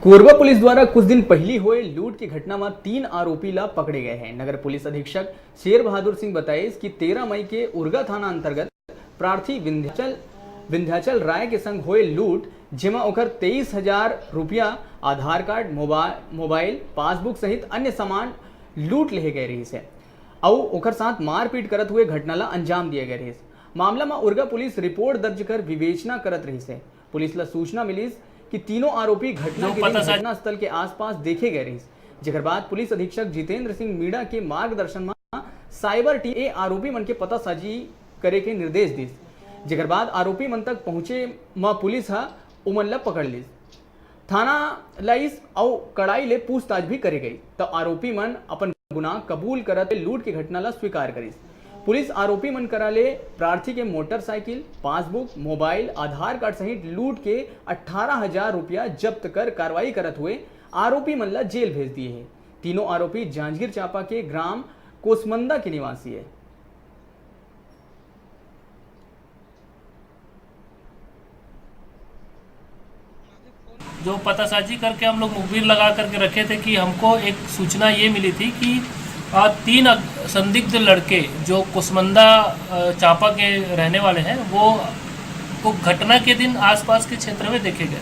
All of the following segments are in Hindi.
कोरबा पुलिस द्वारा कुछ दिन पहले हुए लूट की घटना में 3 आरोपी ला पकड़े गए हैं। नगर पुलिस अधीक्षक शेर बहादुर सिंह बताए कि 13 मई के उर्गा थाना अंतर्गत प्रार्थी विंध्याचल राय के संग हुए लूट जेमा ओकर 23,000 रुपया, आधार कार्ड, मोबाइल, पासबुक सहित अन्य सामान लूट ले गए रही से और ओकर साथ मारपीट करत हुए घटना ला अंजाम दिए गए रही। मामला में उर्गा पुलिस रिपोर्ट दर्ज कर विवेचना करत रही से। पुलिस ला सूचना मिली कि तीनों आरोपी घटना स्थल के आसपास देखे गए रही। जेकर बाद पुलिस अधीक्षक जितेंद्र सिंह मीणा के मार्गदर्शन में साइबर टीम ए आरोपी मन के पता साजी करे के निर्देश दी। जेकर बाद आरोपी मन तक पहुंचे में पुलिस उमन ला पकड़ ली। थाना लाइस और कड़ाई ले पूछताछ भी करे गई तो आरोपी मन अपन गुनाह कबूल करत लूट की घटना ला स्वीकार करी। पुलिस आरोपी मन कराले प्रार्थी के मोटरसाइकिल, पासबुक, मोबाइल, आधार कार्ड सहित लूट के 18,000 रुपया जब्त कर कार्रवाई करत हुए आरोपी मन ला जेल भेज दिए हैं। तीनों आरोपी जांजगीर चांपा के ग्राम कोसमंदा के निवासी है। जो पतासाजी करके हम लोग मुखबिर लगा करके रखे थे कि हमको एक सूचना ये मिली थी कि 3 संदिग्ध लड़के जो कुसमंदा चांपा के रहने वाले हैं वो घटना के दिन आसपास के क्षेत्र में देखे गए।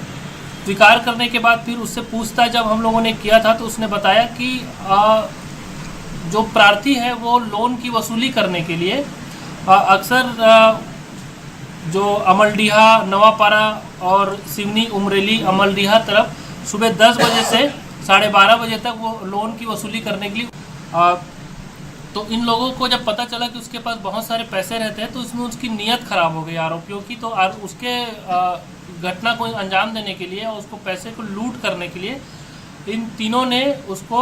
स्वीकार करने के बाद फिर उससे पूछताछ जब हम लोगों ने किया था तो उसने बताया कि जो प्रार्थी है वो लोन की वसूली करने के लिए अक्सर जो अमलडीहा, नवापारा और सिवनी, उमरेली, अमलडीहा तरफ सुबह 10 बजे से 12:30 बजे तक वो लोन की वसूली करने के लिए तो इन लोगों को जब पता चला कि उसके पास बहुत सारे पैसे रहते हैं तो उसमें उसकी नीयत खराब हो गई आरोपियों की। तो उसके घटना को अंजाम देने के लिए और उसको पैसे को लूट करने के लिए इन तीनों ने उसको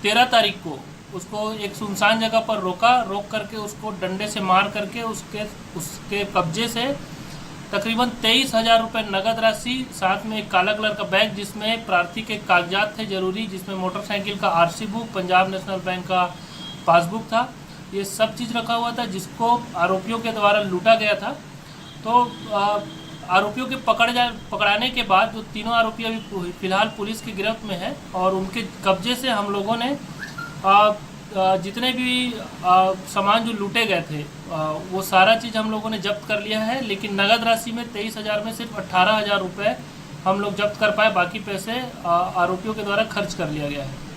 13 तारीख को उसको एक सुनसान जगह पर रोक करके उसको डंडे से मार करके उसके कब्जे से तकरीबन 23,000 रुपये नगद राशि, साथ में एक काला कलर का बैग जिसमें प्रार्थी के कागजात थे जरूरी, जिसमें मोटरसाइकिल का RC book, Punjab national bank का पासबुक था, ये सब चीज़ रखा हुआ था जिसको आरोपियों के द्वारा लूटा गया था। तो आरोपियों के पकड़ाने के बाद जो तीनों आरोपी अभी फिलहाल पुलिस की गिरफ्त में है और उनके कब्जे से हम लोगों ने जितने भी सामान जो लूटे गए थे वो सारा चीज़ हम लोगों ने जब्त कर लिया है। लेकिन नगद राशि में 23,000 में सिर्फ 18,000 रुपये हम लोग जब्त कर पाए, बाकी पैसे आरोपियों के द्वारा खर्च कर लिया गया है।